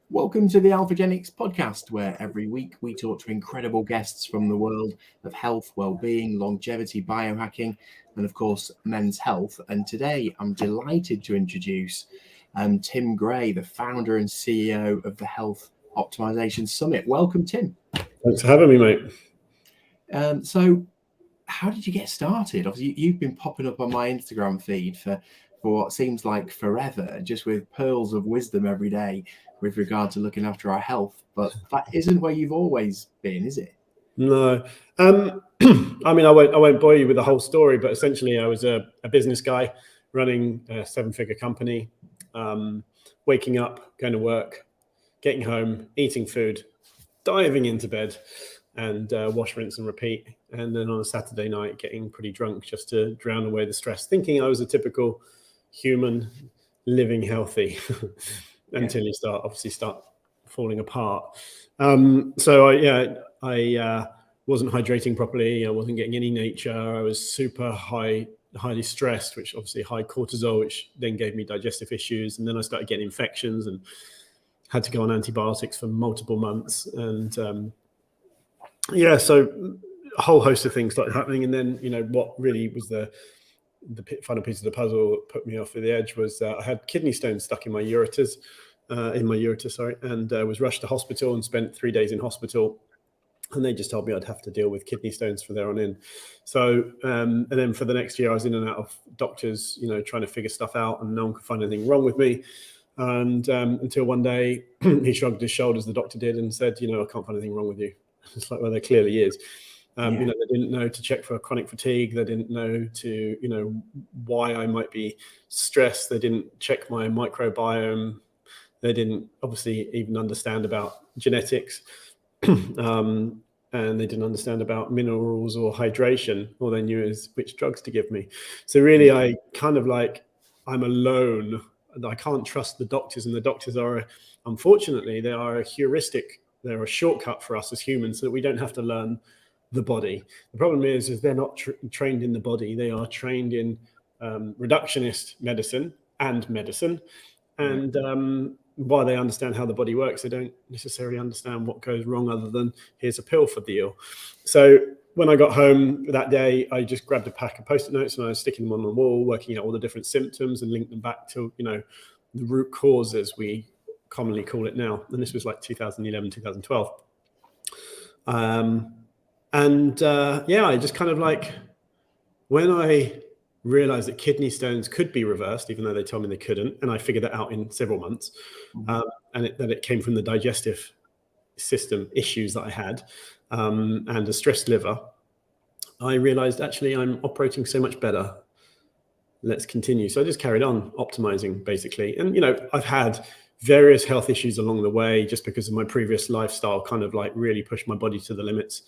Welcome to the Alphagenix Podcast, where every week we talk to incredible guests from the world of health, well-being, longevity, biohacking, and of course, men's health. And today I'm delighted to introduce Tim Gray, the founder and CEO of the Health Optimization Summit. Welcome, Tim. Thanks for having me, mate. So how did you get started? Obviously, you've been popping up on my Instagram feed for what seems like forever, just with pearls of wisdom every day with regard to looking after our health. But that isn't where you've always been, is it? No. I mean, I won't bore you with the whole story, but essentially I was a business guy running a 7-figure company, waking up, going to work, getting home, eating food, diving into bed, and wash, rinse and repeat. And then on a Saturday night, getting pretty drunk just to drown away the stress, thinking I was a typical human living healthy until you start falling apart. So I wasn't hydrating properly. I wasn't getting any nature. I was super highly stressed, which obviously high cortisol, which then gave me digestive issues. And then I started getting infections and had to go on antibiotics for multiple months. And so a whole host of things started happening. And then, what really was the final piece of the puzzle that put me off the edge was I had kidney stones stuck in my ureter, and was rushed to hospital and spent 3 days in hospital. And they just told me I'd have to deal with kidney stones from there on in. So, and then for the next year, I was in and out of doctors, trying to figure stuff out, and no one could find anything wrong with me. And until one day, he shrugged his shoulders, the doctor did, and said, I can't find anything wrong with you. It's like, well, there clearly is. They didn't know to check for chronic fatigue. They didn't know to, why I might be stressed. They didn't check my microbiome. They didn't obviously even understand about genetics. And they didn't understand about minerals or hydration. All they knew is which drugs to give me. So really, I kind of I'm alone. I can't trust the doctors, and the doctors are, unfortunately, they are a heuristic. They're a shortcut for us as humans, so that we don't have to learn the body. The problem is they're not trained in the body. They are trained in reductionist medicine. And while they understand how the body works, they don't necessarily understand what goes wrong, other than here's a pill for the ill. So when I got home that day, I just grabbed a pack of Post-it notes and I was sticking them on the wall, working out all the different symptoms and linked them back to, the root cause, as we commonly call it now. And this was like 2011, 2012. I just kind of when I realized that kidney stones could be reversed, even though they told me they couldn't, and I figured that out in several months, that it came from the digestive system issues that I had, and a stressed liver, I realized actually I'm operating so much better. Let's continue. So I just carried on optimizing, basically. And, I've had various health issues along the way, just because of my previous lifestyle kind of really pushed my body to the limits.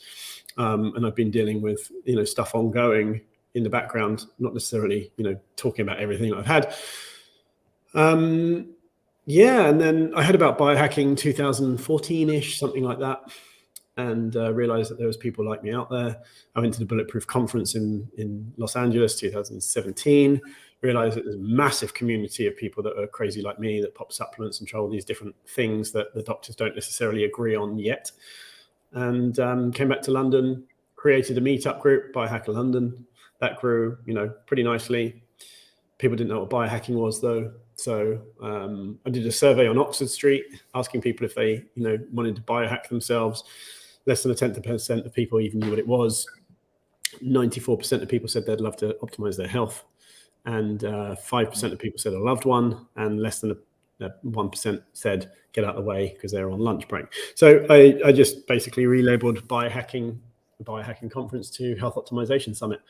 And I've been dealing with, stuff ongoing in the background, not necessarily, talking about everything I've had. And then I heard about biohacking 2014-ish, something like that, and realized that there was people like me out there. I went to the Bulletproof Conference in Los Angeles, 2017, realized that there's a massive community of people that are crazy like me, that pop supplements and try all these different things that the doctors don't necessarily agree on yet. And came back to London, created a meetup group, Biohacker London. That grew, pretty nicely. People didn't know what biohacking was, though. So I did a survey on Oxford Street, asking people if they, wanted to biohack themselves. Less than 10% of people even knew what it was. 94% of people said they'd love to optimize their health. And 5% of people said a loved one. And less than 1% said get out of the way because they're on lunch break. So I just basically relabeled the biohacking conference to Health Optimization Summit,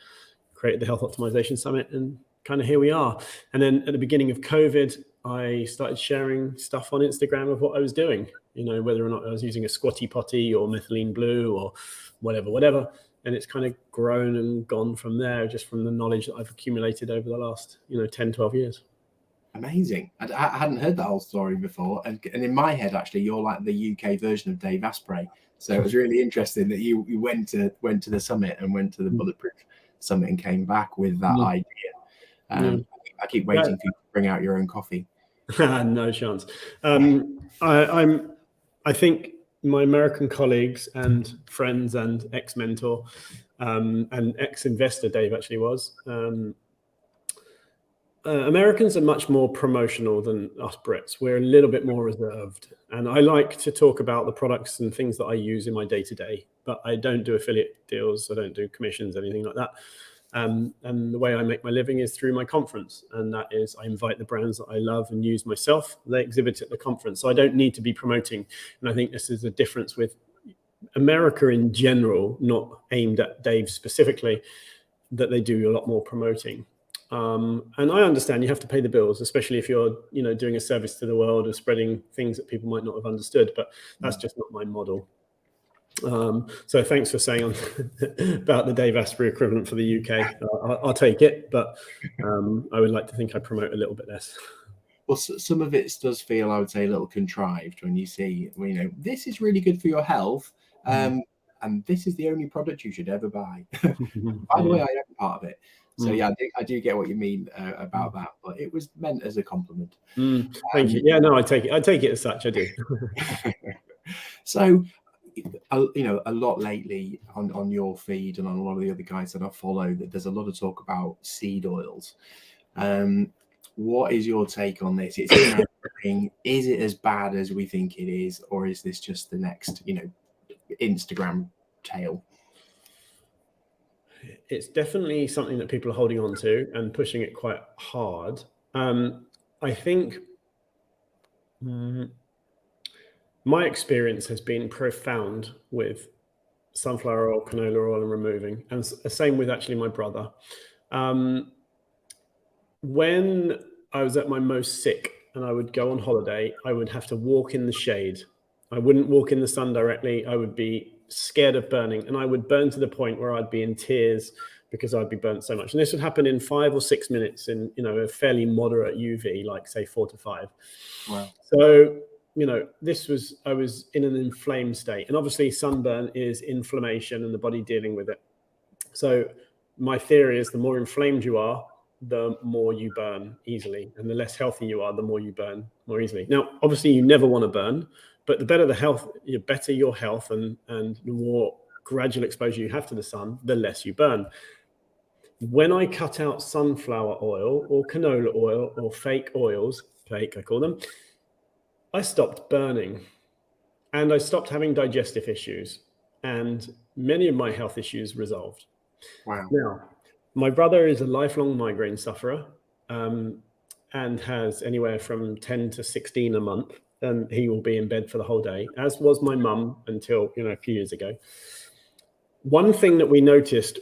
created the Health Optimization Summit, and kind of here we are. And then at the beginning of COVID, I started sharing stuff on Instagram of what I was doing, whether or not I was using a squatty potty or methylene blue or whatever. And it's kind of grown and gone from there, just from the knowledge that I've accumulated over the last, 10, 12 years. Amazing. I hadn't heard that whole story before. And in my head, actually, you're like the UK version of Dave Asprey. So it was really interesting that you went to the summit and went to the Bulletproof Summit and came back with that idea. I keep waiting for you to bring out your own coffee. No chance. I think my American colleagues and friends and ex-mentor and ex-investor Dave actually was. Americans are much more promotional than us Brits. We're a little bit more reserved. And I like to talk about the products and things that I use in my day-to-day, but I don't do affiliate deals. I don't do commissions, anything like that. And the way I make my living is through my conference. And that is I invite the brands that I love and use myself. They exhibit at the conference. So I don't need to be promoting. And I think this is a difference with America in general, not aimed at Dave specifically, that they do a lot more promoting. And I understand you have to pay the bills, especially if you're, doing a service to the world or spreading things that people might not have understood, but that's just not my model. So thanks for saying about the Dave Asprey equivalent for the UK. I'll take it, but I would like to think I promote a little bit less. Well, some of it does feel, I would say, a little contrived when you see, this is really good for your health, and this is the only product you should ever buy. By the way, I am part of it. So yeah, I do get what you mean about that, but it was meant as a compliment. Thank you. Yeah, no, I take it as such. I do. So, a lot lately on your feed and on a lot of the other guys that I follow, that there's a lot of talk about seed oils. What is your take on this? It's interesting. Is it as bad as we think it is, or is this just the next, Instagram tale? It's definitely something that people are holding on to and pushing it quite hard. I think my experience has been profound with sunflower oil, canola oil, and removing, and the same with actually my brother. When I was at my most sick and I would go on holiday, I would have to walk in the shade. I wouldn't walk in the sun directly. I would be scared of burning, and I would burn to the point where I'd be in tears because I'd be burnt so much. And this would happen in 5 or 6 minutes in, a fairly moderate UV, like say 4 to 5. Wow. So, I was in an inflamed state, and obviously sunburn is inflammation and the body dealing with it. So my theory is the more inflamed you are, the more you burn easily, and the less healthy you are, the more you burn more easily. Now, obviously you never want to burn, but the better the health, the better your health, and the more gradual exposure you have to the sun, the less you burn. When I cut out sunflower oil or canola oil or fake oils, I call them, I stopped burning, and I stopped having digestive issues, and many of my health issues resolved. Wow. Now, my brother is a lifelong migraine sufferer, and has anywhere from 10 to 16 a month, and he will be in bed for the whole day, as was my mum until, a few years ago. One thing that we noticed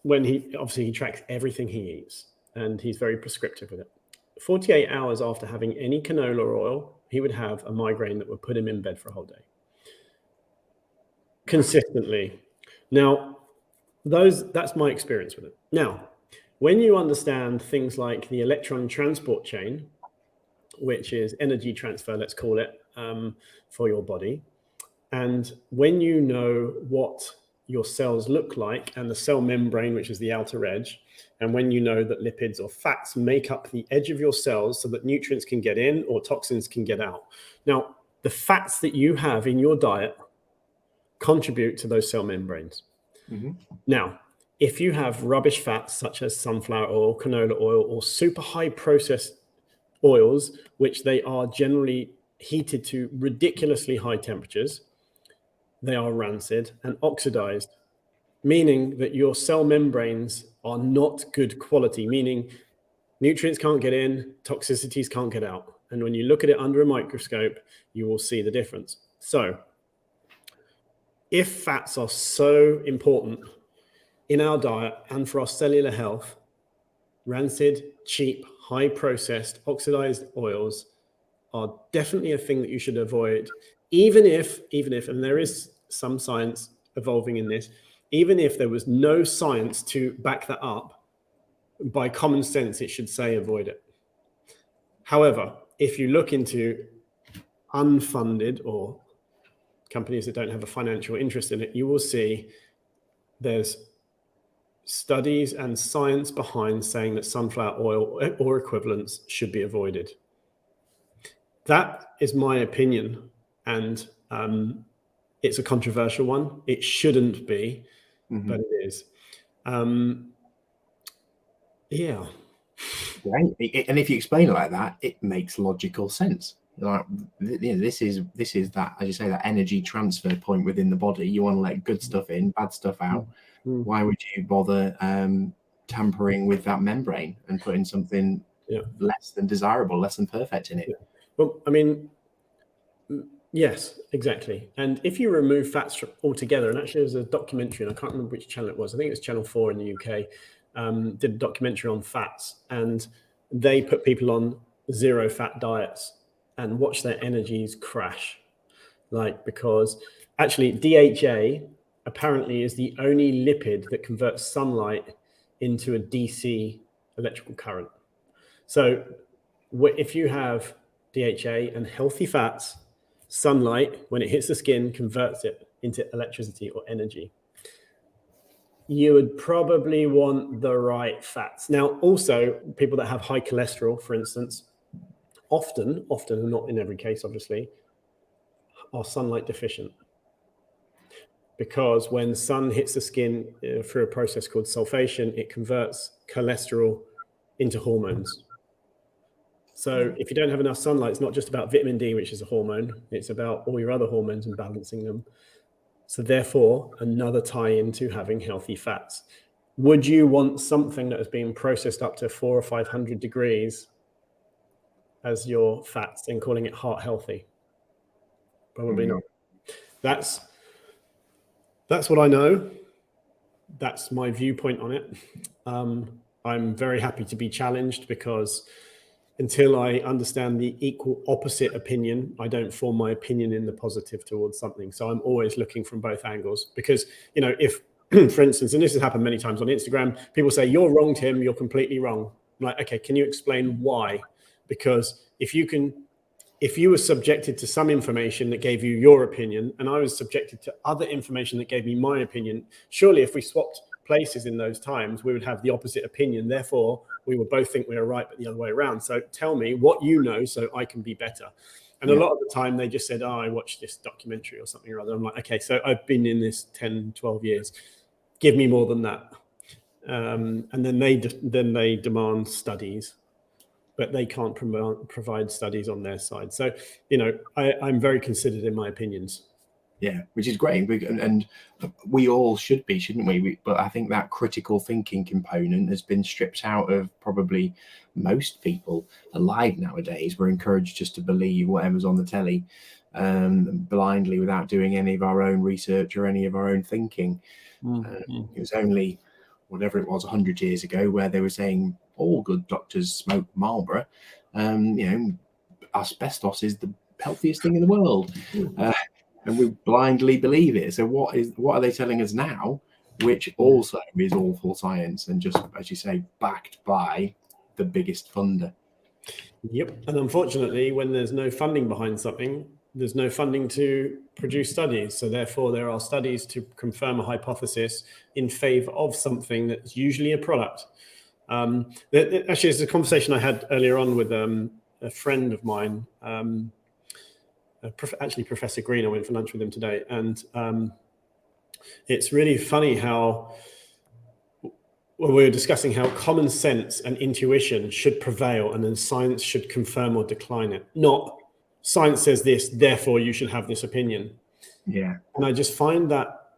when he tracks everything he eats, and he's very prescriptive with it. 48 hours after having any canola oil, he would have a migraine that would put him in bed for a whole day. Consistently. Now, that's my experience with it. Now, when you understand things like the electron transport chain, which is energy transfer, let's call it, for your body, and when you know what your cells look like and the cell membrane, which is the outer edge, and when you know that lipids or fats make up the edge of your cells so that nutrients can get in or toxins can get out. Now, the fats that you have in your diet contribute to those cell membranes. Mm-hmm. Now, if you have rubbish fats such as sunflower oil, canola oil, or super high processed oils, which they are generally heated to ridiculously high temperatures, they are rancid and oxidized, meaning that your cell membranes are not good quality, meaning nutrients can't get in, toxicities can't get out. And when you look at it under a microscope, you will see the difference. So if fats are so important in our diet and for our cellular health, rancid, cheap, high processed, oxidized oils are definitely a thing that you should avoid, even if, and there is some science evolving in this, even if there was no science to back that up, by common sense, it should say avoid it. However, if you look into unfunded or companies that don't have a financial interest in it, you will see there's studies and science behind saying that sunflower oil or equivalents should be avoided. That is my opinion, and it's a controversial one. It shouldn't be, but it is. Yeah. Right. And if you explain it like that, it makes logical sense. Like, this is that, as you say, that energy transfer point within the body. You want to let good stuff in, bad stuff out. Why would you bother tampering with that membrane and putting something less than desirable, less than perfect in it? Yeah. Well, I mean, yes, exactly. And if you remove fats altogether, and actually there's a documentary, and I can't remember which channel it was. I think it was Channel 4 in the UK, did a documentary on fats, and they put people on 0 fat diets and watch their energies crash. Because actually DHA apparently is the only lipid that converts sunlight into a DC electrical current. So if you have DHA and healthy fats, sunlight, when it hits the skin, converts it into electricity or energy. You would probably want the right fats. Now, also, people that have high cholesterol, for instance, often, and not in every case, obviously, are sunlight deficient. Because when sun hits the skin through a process called sulfation, it converts cholesterol into hormones. So if you don't have enough sunlight, it's not just about vitamin D, which is a hormone. It's about all your other hormones and balancing them. So therefore, another tie-in to having healthy fats. Would you want something that has been processed up to 400 or 500 degrees as your fats and calling it heart healthy? Probably not. That's what I know. That's my viewpoint on it. I'm very happy to be challenged, because until I understand the equal opposite opinion, I don't form my opinion in the positive towards something. So I'm always looking from both angles, because, if, for instance, and this has happened many times on Instagram, people say, "You're wrong, Tim, you're completely wrong." I'm like, okay, can you explain why? Because if you were subjected to some information that gave you your opinion, and I was subjected to other information that gave me my opinion, surely if we swapped places in those times, we would have the opposite opinion. Therefore, we would both think we were right, but the other way around. So tell me what you know so I can be better. And a lot of the time they just said, "Oh, I watched this documentary or something or other." I'm like, okay, so I've been in this 10, 12 years. Give me more than that. And then they demand studies, but they can't provide studies on their side. So, I'm very considered in my opinions. Yeah, which is great. And we all should be, shouldn't we? But I think that critical thinking component has been stripped out of probably most people alive nowadays. We're encouraged just to believe whatever's on the telly blindly, without doing any of our own research or any of our own thinking. It was only, whatever it was, 100 years ago, where they were saying all good doctors smoke Marlboro. Asbestos is the healthiest thing in the world. And we blindly believe it. So what are they telling us now, which also is awful science, and just, as you say, backed by the biggest funder? Yep. And unfortunately, when there's no funding behind something, there's no funding to produce studies. So therefore, there are studies to confirm a hypothesis in favor of something that's usually a product. Actually, it's a conversation I had earlier on with a friend of mine, actually Professor Green. I went for lunch with him today, and it's really funny how we were discussing how common sense and intuition should prevail, and then science should confirm or decline it. Not science says this, therefore you should have this opinion. Yeah. And I just find that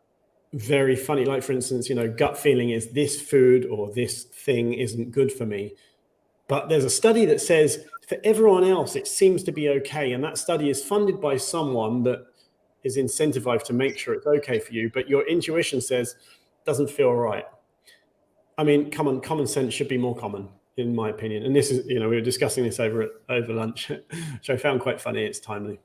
very funny. Like, for instance, gut feeling is this food or this thing isn't good for me. But there's a study that says for everyone else, it seems to be okay. And that study is funded by someone that is incentivized to make sure it's okay for you. But your intuition says doesn't feel right. I mean, common sense should be more common, in my opinion. And this is, we were discussing this over lunch, which I found quite funny. It's timely.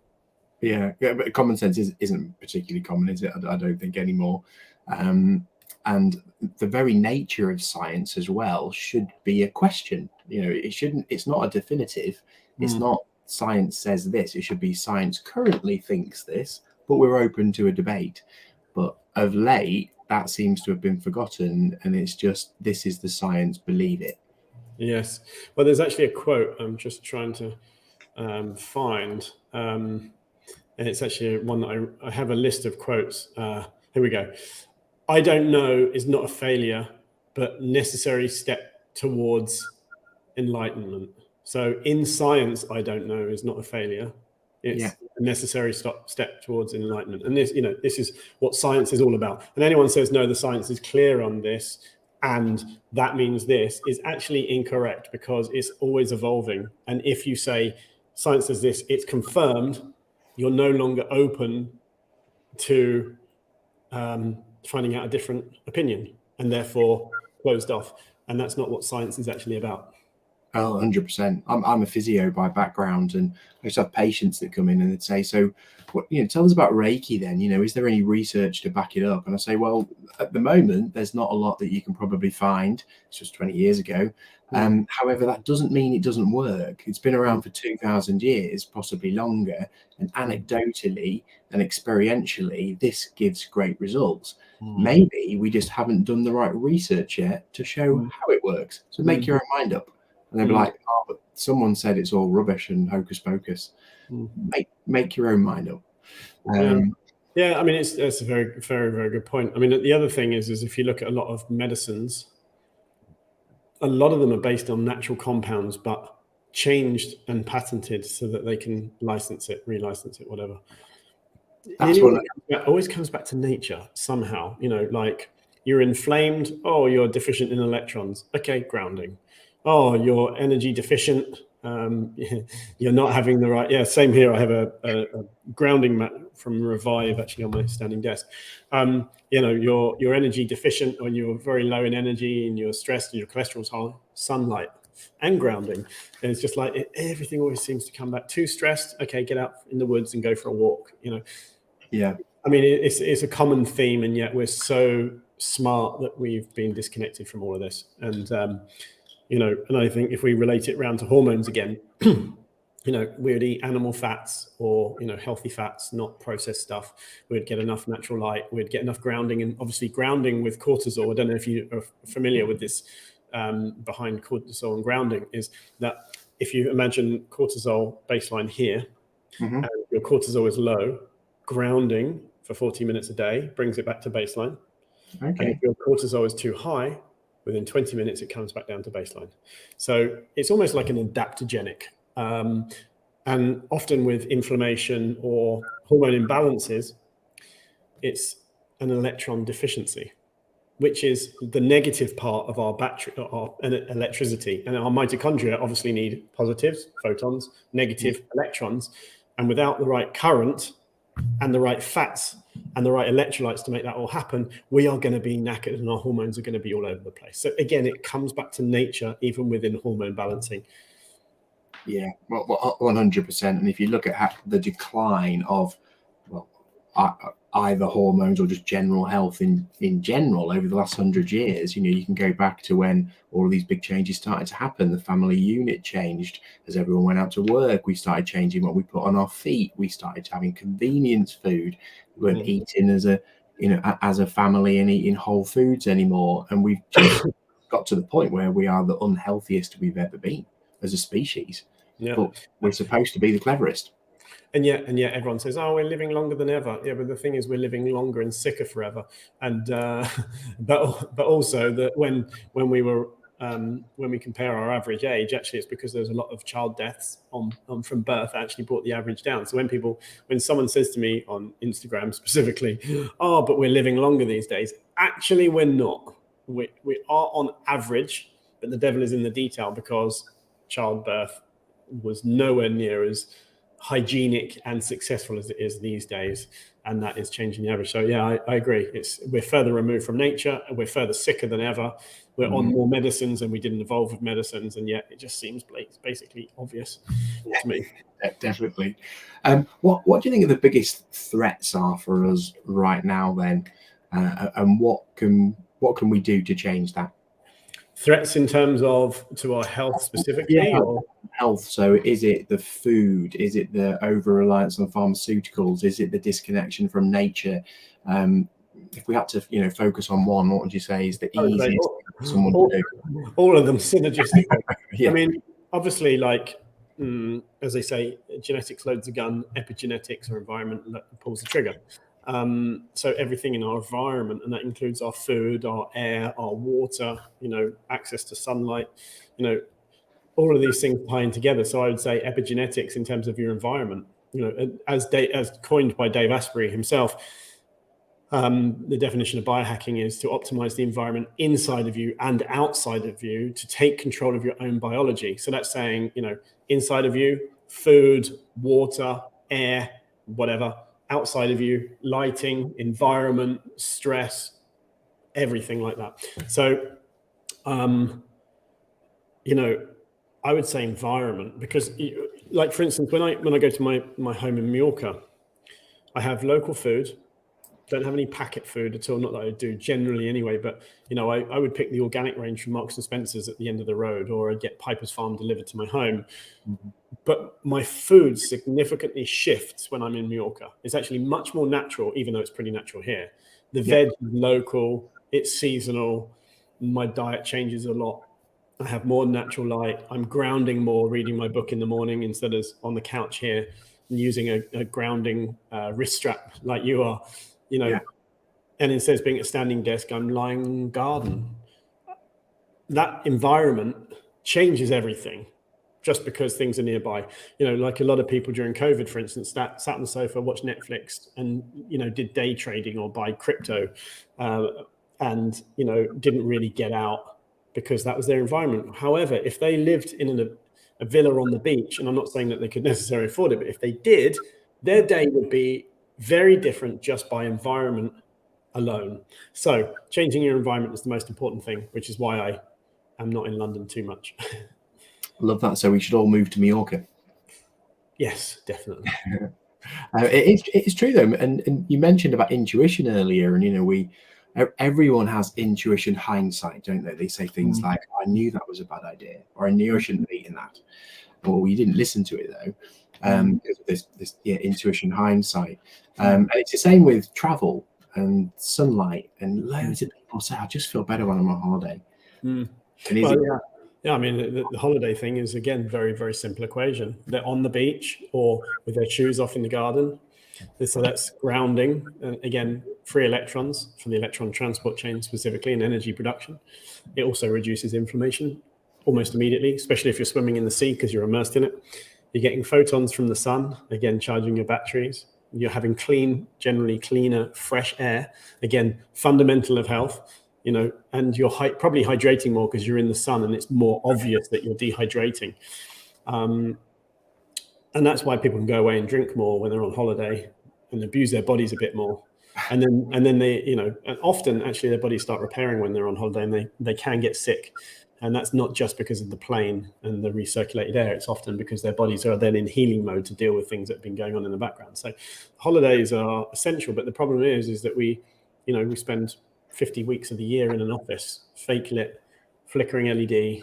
Yeah, but common sense isn't particularly common, is it? I don't think anymore. And the very nature of science as well should be a question. It's not a definitive. It's not science says this. It should be science currently thinks this, but we're open to a debate. But of late, that seems to have been forgotten, and it's just, this is the science, believe it. Yes. Well, there's actually a quote. I'm just trying to find, and it's actually one that I have a list of quotes. Here we go. I don't know is not a failure, but necessary step towards enlightenment. So in science, I don't know is not a failure. It's a necessary step towards enlightenment. And this, this is what science is all about. And anyone says, no, the science is clear on this, and that means this, is actually incorrect, because it's always evolving. And if you say science says this, it's confirmed, you're no longer open to finding out a different opinion, and therefore closed off. And that's not what science is actually about. Oh, 100%. I'm a physio by background, and I just have patients that come in and they'd say, so what, tell us about Reiki then, is there any research to back it up? And I say, well, at the moment, there's not a lot that you can probably find. It's just 20 years ago. However, that doesn't mean it doesn't work. It's been around for 2,000 years, possibly longer. And anecdotally and experientially, this gives great results. Maybe we just haven't done the right research yet to show how it works. So make your own mind up. And they'll be like, oh, but someone said it's all rubbish and hocus pocus. Make your own mind up. Yeah, I mean, it's a very, very, very good point. I mean, the other thing is if you look at a lot of medicines, a lot of them are based on natural compounds, but changed and patented so that they can license it, relicense it, whatever. It always comes back to nature somehow. Like you're inflamed. Oh, you're deficient in electrons. Okay, grounding. Oh, you're energy deficient. You're not having the right. Yeah, same here. I have a grounding mat from Revive actually on my standing desk. You're energy deficient, when you're very low in energy and you're stressed and your cholesterol's high. Sunlight and grounding. And it's just like everything always seems to come back. Too stressed. Okay, get out in the woods and go for a walk. Yeah. I mean, it's a common theme, and yet we're so smart that we've been disconnected from all of this. And and I think if we relate it around to hormones again, we'd eat animal fats or, healthy fats, not processed stuff. We'd get enough natural light. We'd get enough grounding, and obviously grounding with cortisol. I don't know if you are familiar with this behind cortisol and grounding, is that if you imagine cortisol baseline here, and your cortisol is low, grounding for 40 minutes a day brings it back to baseline. Okay. And if your cortisol is too high, within 20 minutes, it comes back down to baseline. So it's almost like an adaptogenic. And often with inflammation or hormone imbalances, it's an electron deficiency, which is the negative part of our battery, our electricity. And our mitochondria obviously need positives, photons, negative electrons. And without the right current and the right fats and the right electrolytes to make that all happen, we are going to be knackered and our hormones are going to be all over the place. So again, it comes back to nature, even within hormone balancing. Yeah, well, 100%. And if you look at the decline of, either hormones or just general health in general over the last 100 years, you can go back to when all of these big changes started to happen. The family unit changed as everyone went out to work. We started changing what we put on our feet. We started having convenience food. We weren't eating as a family and eating whole foods anymore. And we've just got to the point where we are the unhealthiest we've ever been as a species. Yeah. But we're supposed to be the cleverest. And yet everyone says, oh, we're living longer than ever. Yeah, but the thing is, we're living longer and sicker forever. And but also that when we compare our average age, actually, it's because there's a lot of child deaths from birth that actually brought the average down. So when someone says to me on Instagram specifically, oh, but we're living longer these days, actually, we're not. We are on average, but the devil is in the detail, because childbirth was nowhere near as hygienic and successful as it is these days, and that is changing the average. So yeah, I agree. We're further removed from nature, and we're further sicker than ever. We're on more medicines, and we didn't evolve with medicines, and yet it just seems basically obvious to me. Definitely. What do you think are the biggest threats are for us right now then, and what can we do to change that? Threats in terms of to our health specifically? Yeah, or health. So is it the food? Is it the over-reliance on pharmaceuticals? Is it the disconnection from nature? If we had to, focus on one, what would you say is the easiest for someone to do? All of them synergistic. Yeah. I mean, obviously, like as they say, genetics loads the gun, epigenetics or environment pulls the trigger. So everything in our environment, and that includes our food, our air, our water, access to sunlight, all of these things tying together. So I would say epigenetics in terms of your environment, as coined by Dave Asprey himself, the definition of biohacking is to optimize the environment inside of you and outside of you to take control of your own biology. So that's saying, inside of you, food, water, air, whatever. Outside of you, lighting, environment, stress, everything like that. So, I would say environment, because like, for instance, when I go to my home in Mallorca, I have local food. Don't have any packet food at all. Not that I do generally anyway, but I would pick the organic range from Marks and Spencer's at the end of the road, or I'd get Piper's Farm delivered to my home. Mm-hmm. But my food significantly shifts when I'm in Mallorca. It's actually much more natural, even though it's pretty natural here. The veg is local, it's seasonal. My diet changes a lot. I have more natural light. I'm grounding more, reading my book in the morning instead of on the couch here and using a grounding wrist strap like you are. And instead of being at a standing desk, I'm lying in the garden. That environment changes everything just because things are nearby. Like a lot of people during COVID, for instance, that sat on the sofa, watched Netflix and, did day trading or buy crypto and, didn't really get out because that was their environment. However, if they lived in a villa on the beach, and I'm not saying that they could necessarily afford it, but if they did, their day would be very different just by environment alone. So changing your environment is the most important thing, which is why I am not in London too much. Love that. So we should all move to Mallorca. Yes, definitely. It is true though, and you mentioned about intuition earlier, and everyone has intuition hindsight, don't they? They say things like, "I knew that was a bad idea," or "I knew I shouldn't have eaten that," or "You didn't listen to it though." Because of this intuition hindsight, and it's the same with travel and sunlight, and loads of people say, "I just feel better when I'm on holiday." I mean, the holiday thing is, again, very, very simple equation. They're on the beach or with their shoes off in the garden. So that's grounding. And again, free electrons from the electron transport chain specifically in energy production. It also reduces inflammation almost immediately, especially if you're swimming in the sea because you're immersed in it. You're getting photons from the sun, again, charging your batteries. You're having generally cleaner, fresh air. Again, fundamental of health. And you're probably hydrating more because you're in the sun and it's more obvious that you're dehydrating. And that's why people can go away and drink more when they're on holiday and abuse their bodies a bit more. And then they, and often actually their bodies start repairing when they're on holiday, and they can get sick. And that's not just because of the plane and the recirculated air. It's often because their bodies are then in healing mode to deal with things that have been going on in the background. So holidays are essential, but the problem is that we spend 50 weeks of the year in an office, fake lit, flickering LED.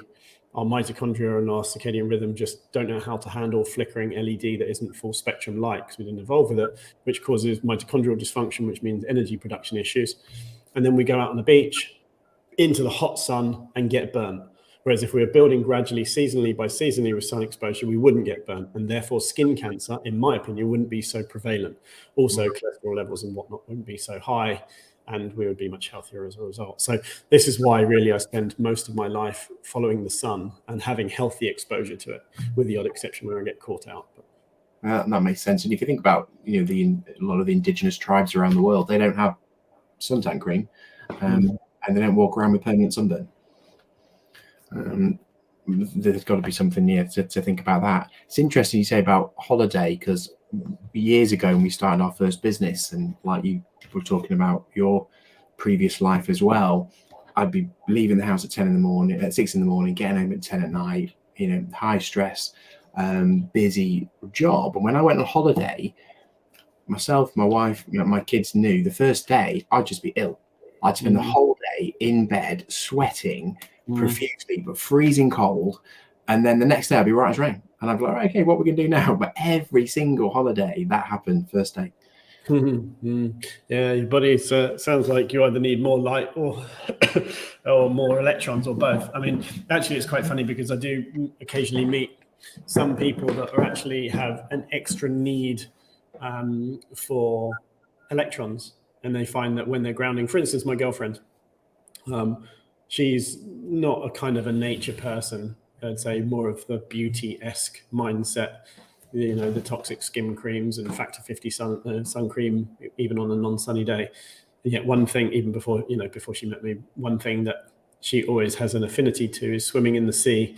Our mitochondria and our circadian rhythm just don't know how to handle flickering LED that isn't full spectrum light because we didn't evolve with it, which causes mitochondrial dysfunction, which means energy production issues. And then we go out on the beach into the hot sun and get burnt. Whereas if we were building gradually, seasonally by seasonally with sun exposure, we wouldn't get burnt. And therefore skin cancer, in my opinion, wouldn't be so prevalent. Also cholesterol levels and whatnot wouldn't be so high, and we would be much healthier as a result. So this is why really I spend most of my life following the sun and having healthy exposure to it, with the odd exception where I get caught out. That makes sense. And if you think about, a lot of the indigenous tribes around the world, they don't have suntan cream, and they don't walk around with permanent sunburn. There's got to be something near to think about that. It's interesting you say about holiday, because years ago when we started our first business, and like you were talking about your previous life as well, I'd be leaving the house at 6 in the morning, getting home at 10 at night, high stress, busy job. And when I went on holiday, myself, my wife, my kids knew the first day I'd just be ill. I'd spend the whole day in bed, sweating profusely, but freezing cold. And then the next day I'd be right as rain. And I'd be like, okay, what are we going to do now? But every single holiday that happened first day. Yeah, your body sounds like you either need more light or or more electrons or both. I mean, actually, it's quite funny because I do occasionally meet some people that are actually have an extra need for electrons, and they find that when they're grounding, for instance, my girlfriend, she's not a kind of a nature person. I'd say more of the beauty-esque mindset, the toxic skin creams and factor 50 sun cream, even on a non-sunny day. And yet one thing, even before she met me, one thing that she always has an affinity to is swimming in the sea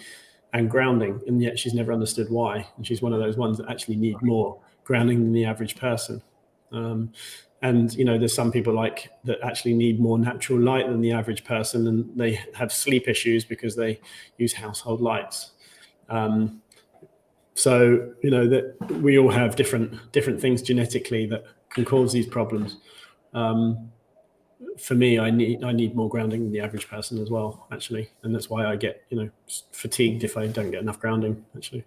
and grounding. And yet she's never understood why. And she's one of those ones that actually need more grounding than the average person. And there's some people like that actually need more natural light than the average person, and they have sleep issues because they use household lights. So that we all have different things genetically that can cause these problems. For me, I need more grounding than the average person as well, actually, and that's why I get fatigued if I don't get enough grounding, actually.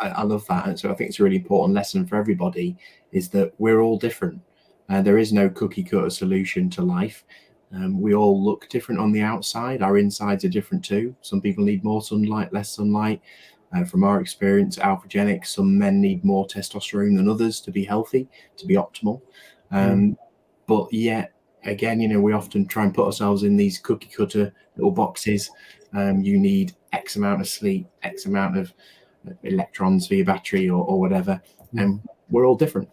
I love that. And so I think it's a really important lesson for everybody is that we're all different. There is no cookie cutter solution to life. We all look different on the outside. Our insides are different too. Some people need more sunlight, less sunlight. From our experience, Alphagenix, some men need more testosterone than others to be healthy, to be optimal. But yet, again, we often try and put ourselves in these cookie cutter little boxes. You need X amount of sleep, X amount of electrons for your battery or whatever, and we're all different.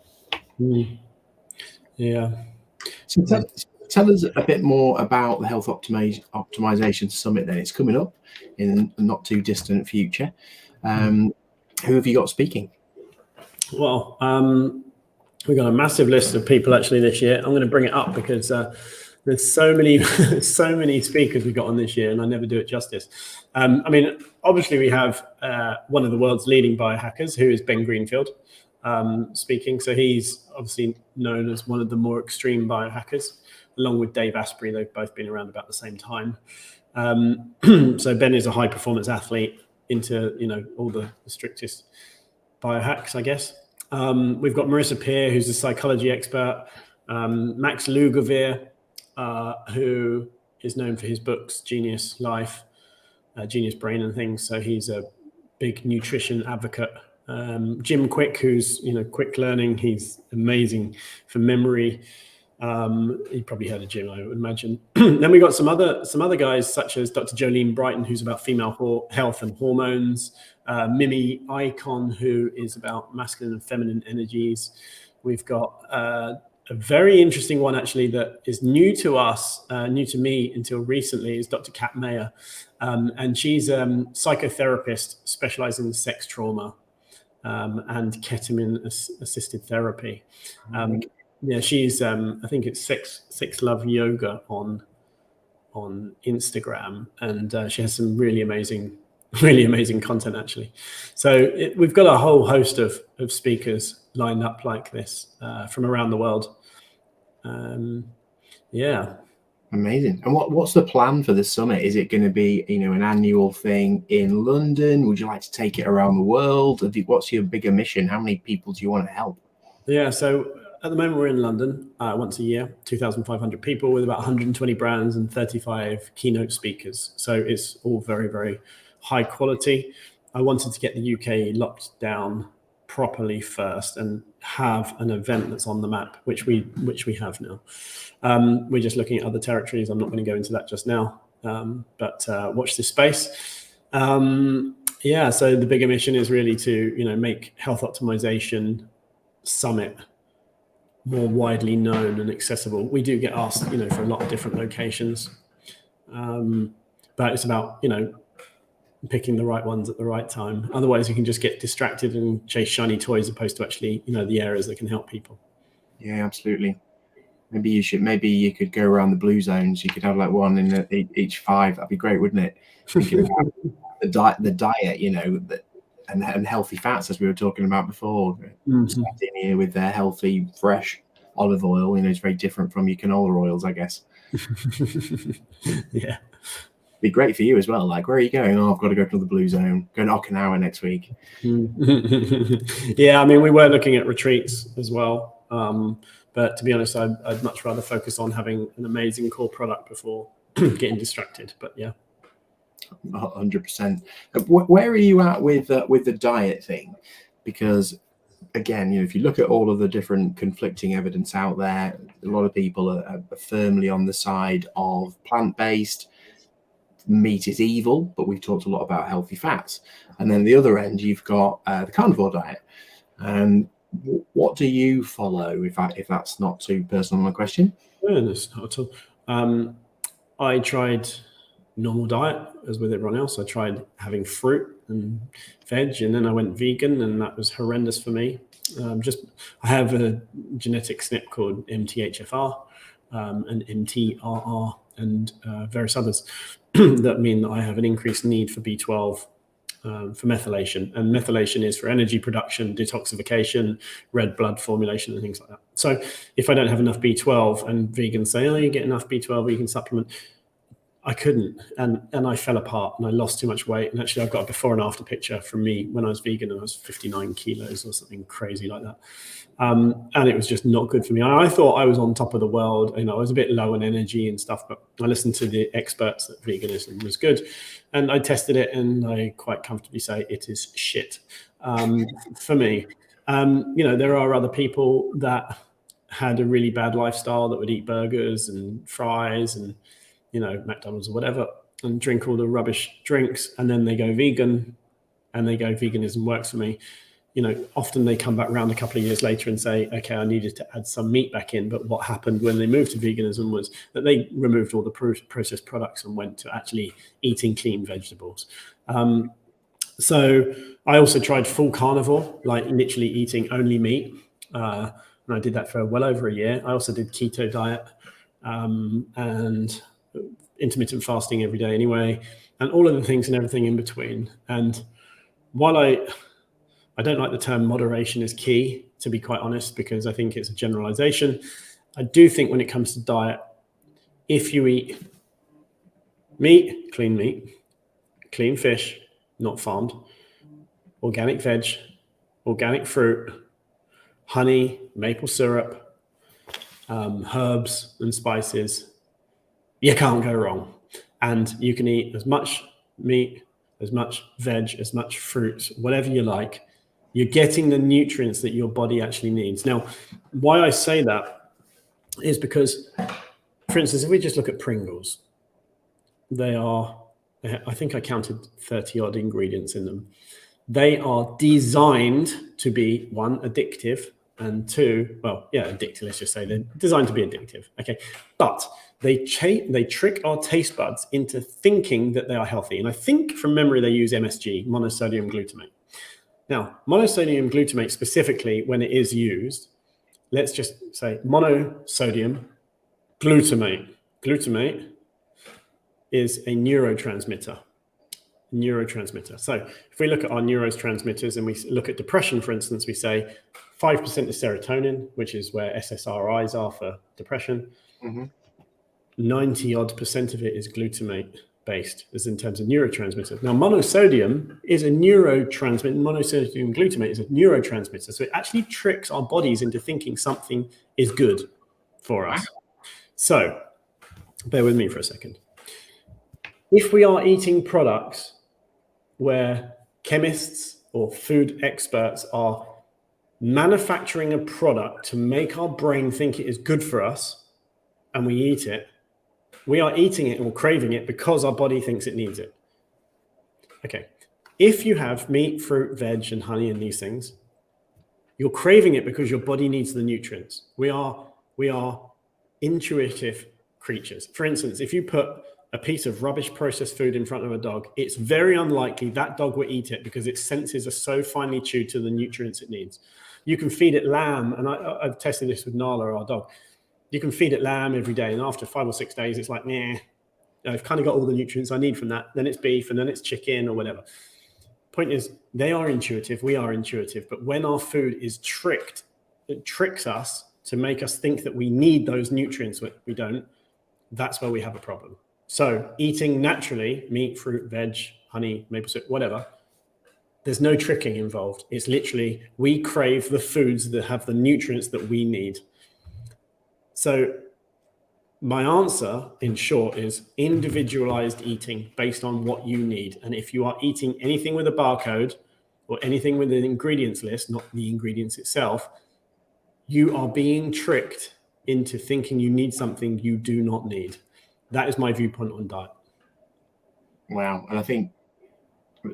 Yeah. So tell us a bit more about the Health Optimization Summit then. It's coming up in a not too distant future. Who have you got speaking? Well, we've got a massive list of people actually this year. I'm going to bring it up because there's so many speakers we've got on this year, and I never do it justice. Obviously we have one of the world's leading biohackers, who is Ben Greenfield, speaking. So he's obviously known as one of the more extreme biohackers, along with Dave Asprey. They've both been around about the same time. So Ben is a high performance athlete into all the strictest biohacks, I guess. We've got Marissa Peer, who's a psychology expert, Max Lugavere, who is known for his books Genius Life, Genius Brain and things. So he's a big nutrition advocate. Jim Quick, who's quick learning. He's amazing for memory. You probably heard of Jim, I would imagine. Then we got some other guys such as Dr. Jolene Brighton, who's about female health and hormones. Mimi Icon, who is about masculine and feminine energies. We've got a very interesting one actually that is new to us, new to me until recently, is Dr. Kat Mayer, and she's a psychotherapist specializing in sex trauma and ketamine assisted therapy. Yeah, she's I think it's Sex Love Yoga on Instagram, and she has some really amazing content actually. So we've got a whole host of speakers lined up like this from around the world. Yeah. Amazing. And what's the plan for the summit? Is it going to be an annual thing in London? Would you like to take it around the world? What's your bigger mission? How many people do you want to help? Yeah, so at the moment we're in London once a year, 2,500 people with about 120 brands and 35 keynote speakers. So it's all very, very high quality. I wanted to get the UK locked down properly first and have an event that's on the map, which we have now. We're just looking at other territories. I'm not going to go into that just now, but watch this space. Yeah, so the bigger mission is really to make Health Optimization Summit more widely known and accessible. We do get asked, for a lot of different locations, but it's about, picking the right ones at the right time. Otherwise, you can just get distracted and chase shiny toys, opposed to actually, the areas that can help people. Yeah, absolutely. Maybe you could go around the blue zones. You could have like one in each 5. That'd be great, wouldn't it? You could have the diet, and healthy fats, as we were talking about before. Starting here with their healthy, fresh olive oil. It's very different from your canola oils, I guess. Yeah. Be great for you as well. Like, where are you going? Oh, I've got to go to the blue zone. Going to Okinawa next week. Yeah, we were looking at retreats as well. But to be honest, I'd much rather focus on having an amazing core product before getting distracted. But yeah. 100%. Where are you at with the diet thing? Because again, if you look at all of the different conflicting evidence out there, a lot of people are firmly on the side of plant-based. Meat is evil, but we've talked a lot about healthy fats. And then the other end, you've got the carnivore diet. And what do you follow, if that's not too personal a question? No, that's not at all. I tried normal diet, as with everyone else. I tried having fruit and veg, and then I went vegan, and that was horrendous for me. I have a genetic SNP called MTHFR and MTRR and various others that mean that I have an increased need for B12 for methylation. And methylation is for energy production, detoxification, red blood formulation, and things like that. So if I don't have enough B12, and vegans say, oh, you get enough B12, you can supplement, I couldn't, and I fell apart, and I lost too much weight. And actually, I've got a before and after picture from me when I was vegan, and I was 59 kilos or something crazy like that. And it was just not good for me. I thought I was on top of the world. I was a bit low on energy and stuff, but I listened to the experts that veganism was good, and I tested it, and I quite comfortably say it is shit for me. There are other people that had a really bad lifestyle that would eat burgers and fries and McDonald's or whatever, and drink all the rubbish drinks, and then they go vegan, and they go, veganism works for me. Often they come back around a couple of years later and say, okay, I needed to add some meat back in. But what happened when they moved to veganism was that they removed all the processed products and went to actually eating clean vegetables. So I also tried full carnivore, like literally eating only meat. And I did that for well over a year. I also did keto diet and intermittent fasting every day anyway, and all of the things and everything in between. And while I don't like the term moderation is key, to be quite honest, because I think it's a generalization, I do think when it comes to diet, if you eat meat, clean fish, not farmed, organic veg, organic fruit, honey, maple syrup, herbs and spices, you can't go wrong. And you can eat as much meat, as much veg, as much fruit, whatever you like. You're getting the nutrients that your body actually needs. Now, why I say that is because, for instance, if we just look at Pringles, I think I counted 30 odd ingredients in them. They are designed to be, one, addictive, and two, addictive, let's just say they're designed to be addictive. Okay. But they trick our taste buds into thinking that they are healthy. And I think from memory, they use MSG, monosodium glutamate. Now, monosodium glutamate specifically, when it is used, let's just say monosodium glutamate. Glutamate is a neurotransmitter. So if we look at our neurotransmitters and we look at depression, for instance, we say 5% is serotonin, which is where SSRIs are for depression. 90 odd percent of it is glutamate based, as in terms of neurotransmitters. Now, monosodium is a neurotransmitter. Monosodium glutamate is a neurotransmitter. So it actually tricks our bodies into thinking something is good for us. So bear with me for a second. If we are eating products where chemists or food experts are manufacturing a product to make our brain think it is good for us, and we eat it, we are eating it or craving it because our body thinks it needs it. Okay. If you have meat, fruit, veg, and honey and these things, you're craving it because your body needs the nutrients. We are intuitive creatures. For instance, if you put a piece of rubbish processed food in front of a dog, it's very unlikely that dog will eat it because its senses are so finely tuned to the nutrients it needs. You can feed it lamb, and I've tested this with Nala, our dog. You can feed it lamb every day, and after 5 or 6 days, it's like, I've kind of got all the nutrients I need from that. Then it's beef, and then it's chicken or whatever. Point is, they are intuitive, we are intuitive, but when our food is tricked, it tricks us to make us think that we need those nutrients when we don't. That's where we have a problem. So eating naturally, meat, fruit, veg, honey, maple syrup, whatever, there's no tricking involved. It's literally, we crave the foods that have the nutrients that we need. So my answer, in short, is individualized eating based on what you need. And if you are eating anything with a barcode or anything with an ingredients list, not the ingredients itself, you are being tricked into thinking you need something you do not need. That is my viewpoint on diet. Wow. And I think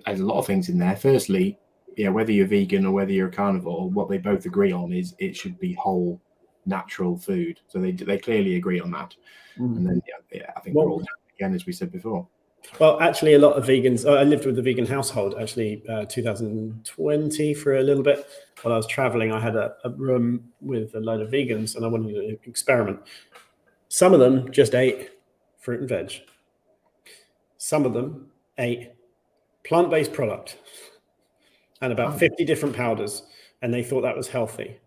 there's a lot of things in there. Firstly, whether you're vegan or whether you're a carnivore, what they both agree on is it should be whole, natural food. So they clearly agree on that. And then I think we're all down again, as we said before. Well, actually, a lot of vegans. I lived with a vegan household actually, 2020 for a little bit. While I was traveling, I had a room with a load of vegans, and I wanted to experiment. Some of them just ate fruit and veg. Some of them ate plant-based product and about 50 different powders, and they thought that was healthy.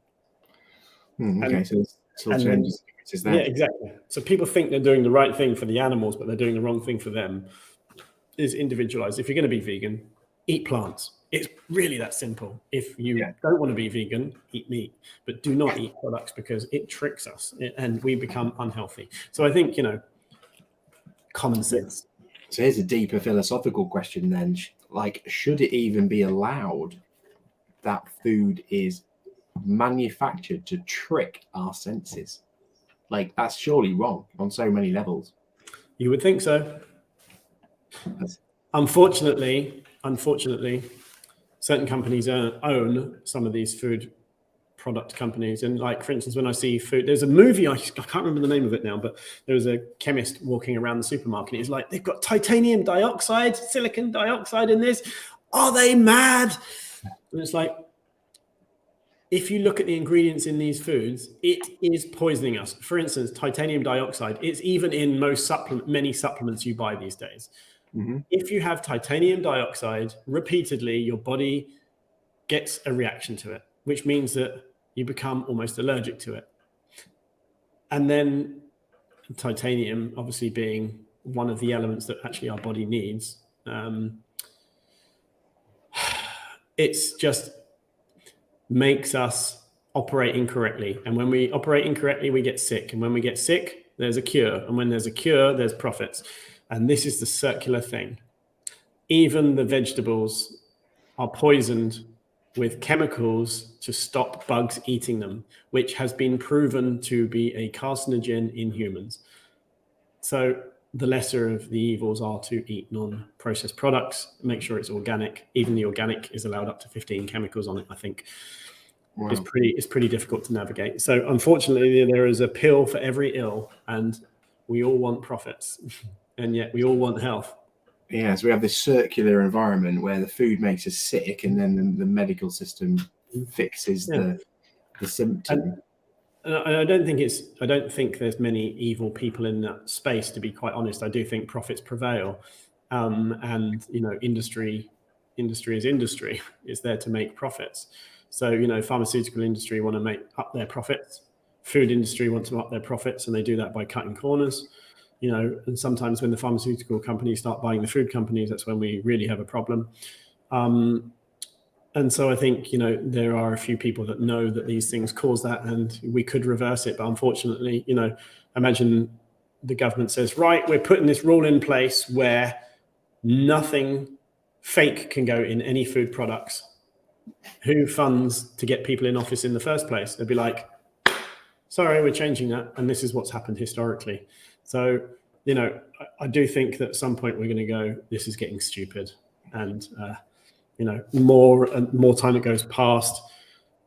Okay, so there's still changes. Yeah, exactly. So people think they're doing the right thing for the animals, but they're doing the wrong thing for them. Is individualized. If you're going to be vegan, eat plants. It's really that simple. If you don't want to be vegan, eat meat, but do not eat products because it tricks us and we become unhealthy. So I think, common sense. So here's a deeper philosophical question then. Like, should it even be allowed that food is manufactured to trick our senses? Like, that's surely wrong on so many levels. You would think so. Unfortunately, certain companies own some of these food product companies. And like, for instance, when I see food, there's a movie, I can't remember the name of it now, but there was a chemist walking around the supermarket. He's like, they've got titanium dioxide, silicon dioxide in this. Are they mad? And it's like, if you look at the ingredients in these foods, it is poisoning us. For instance, titanium dioxide, it's even in many supplements you buy these days. If you have titanium dioxide repeatedly, your body gets a reaction to it, which means that you become almost allergic to it. And then titanium, obviously being one of the elements that actually our body needs, it's just makes us operate incorrectly. And when we operate incorrectly, we get sick. And when we get sick, there's a cure. And when there's a cure, there's profits. And this is the circular thing. Even the vegetables are poisoned with chemicals to stop bugs eating them, which has been proven to be a carcinogen in humans. So the lesser of the evils are to eat non-processed products, make sure it's organic. Even the organic is allowed up to 15 chemicals on it, I think. Wow. It's pretty difficult to navigate. So unfortunately, there is a pill for every ill, and we all want profits, and yet we all want health. Yeah, so we have this circular environment where the food makes us sick, and then the medical system fixes the symptom. And I don't think there's many evil people in that space, to be quite honest. I do think profits prevail, and industry is industry. It's there to make profits. So pharmaceutical industry want to up their profits. Food industry want to up their profits, and they do that by cutting corners. And sometimes when the pharmaceutical companies start buying the food companies, that's when we really have a problem. And so I think, there are a few people that know that these things cause that, and we could reverse it. But unfortunately, imagine the government says, right, we're putting this rule in place where nothing fake can go in any food products. Who funds to get people in office in the first place? They'd be like, sorry, we're changing that. And this is what's happened historically. So, I do think that at some point we're going to go, this is getting stupid. And, more time it goes past,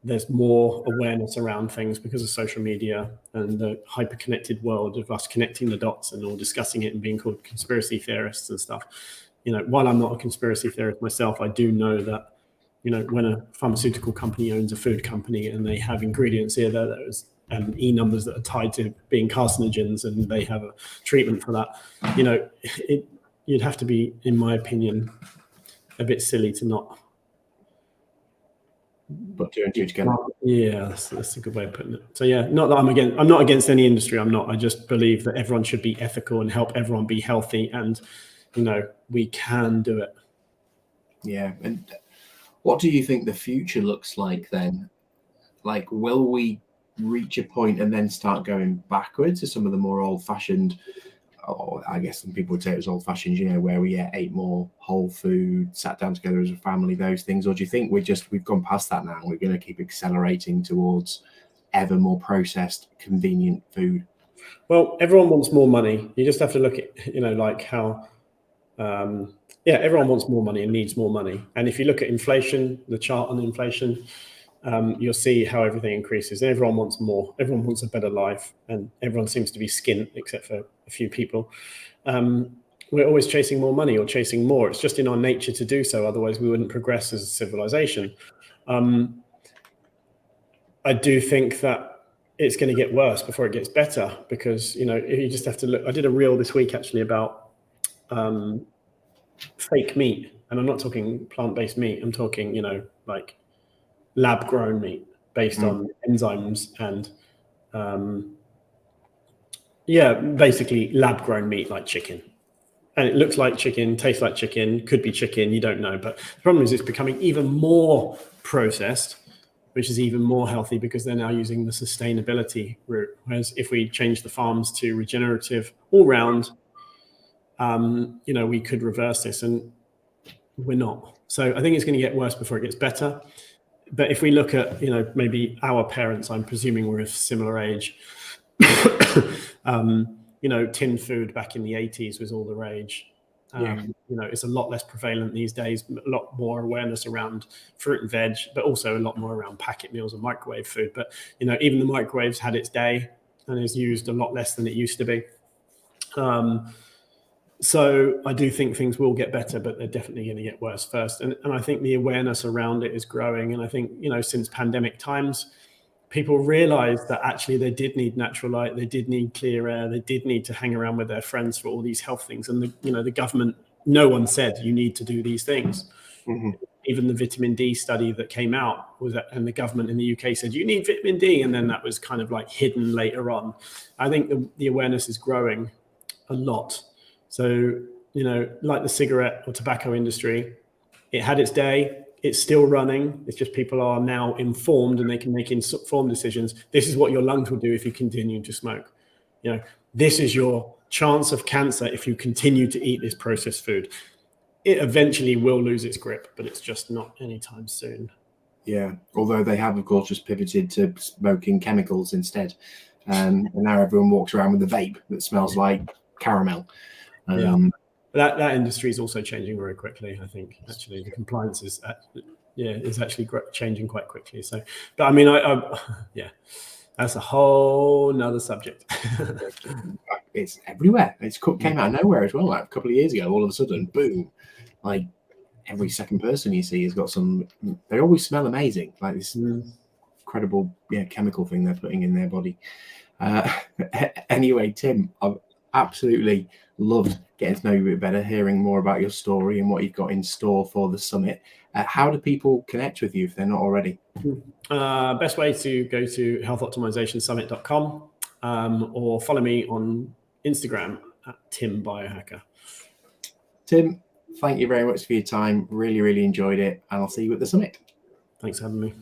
there's more awareness around things because of social media and the hyper-connected world of us connecting the dots and all discussing it and being called conspiracy theorists and stuff. While I'm not a conspiracy theorist myself, I do know that, when a pharmaceutical company owns a food company and they have ingredients here, there's E numbers that are tied to being carcinogens, and they have a treatment for that. You'd have to be, in my opinion, a bit silly to not. But two and two together. Yeah, that's a good way of putting it. So yeah, not that I'm not against any industry. I'm not. I just believe that everyone should be ethical and help everyone be healthy, and we can do it. Yeah, and what do you think the future looks like then? Like, will we reach a point and then start going backwards to some of the more old-fashioned, or I guess some people would say it was old-fashioned, where we ate more whole food, sat down together as a family, those things? Or do you think we've gone past that now and we're going to keep accelerating towards ever more processed, convenient food? Well, everyone wants more money. You just have to look at, like how, everyone wants more money and needs more money. And if you look at inflation, the chart on inflation, you'll see how everything increases. And everyone wants more. Everyone wants a better life, and everyone seems to be skint, except for a few people. We're always chasing more money or chasing more. It's just in our nature to do so. Otherwise, we wouldn't progress as a civilization. I do think that it's going to get worse before it gets better, because, you just have to look. I did a reel this week actually about fake meat, and I'm not talking plant-based meat. I'm talking, like lab-grown meat based on enzymes and, basically lab-grown meat like chicken. And it looks like chicken, tastes like chicken, could be chicken, you don't know. But the problem is it's becoming even more processed, which is even more healthy because they're now using the sustainability route. Whereas if we change the farms to regenerative all round, we could reverse this, and we're not. So I think it's going to get worse before it gets better. But if we look at, maybe our parents, I'm presuming we're of similar age, tin food back in the 80s was all the rage. It's a lot less prevalent these days, a lot more awareness around fruit and veg, but also a lot more around packet meals and microwave food. But, even the microwaves had its day and is used a lot less than it used to be. So I do think things will get better, but they're definitely going to get worse first. And I think the awareness around it is growing. And I think, since pandemic times, people realized that actually they did need natural light, they did need clear air, they did need to hang around with their friends for all these health things. And the government, no one said you need to do these things. Mm-hmm. Even the vitamin D study that came out and the government in the UK said you need vitamin D, and then that was kind of like hidden later on. I think the awareness is growing a lot. So, like the cigarette or tobacco industry, it had its day. It's still running. It's just people are now informed and they can make informed decisions. This is what your lungs will do if you continue to smoke. This is your chance of cancer if you continue to eat this processed food. It eventually will lose its grip, but it's just not anytime soon. Yeah, although they have, of course, just pivoted to smoking chemicals instead. And now everyone walks around with a vape that smells like caramel. That industry is also changing very quickly. I think actually the compliance is actually changing quite quickly. So, but I mean, that's a whole nother subject. It's everywhere. It came out of nowhere as well. Like a couple of years ago, all of a sudden, boom! Like every second person you see has got some. They always smell amazing. Like this incredible, chemical thing they're putting in their body. Anyway, Tim, I've absolutely loved getting to know you a bit better, hearing more about your story and what you've got in store for the summit. How do people connect with you if they're not already? Best way to go to healthoptimizationsummit.com or follow me on Instagram at Tim Biohacker. Tim, thank you very much for your time. Really, really enjoyed it. And I'll see you at the summit. Thanks for having me.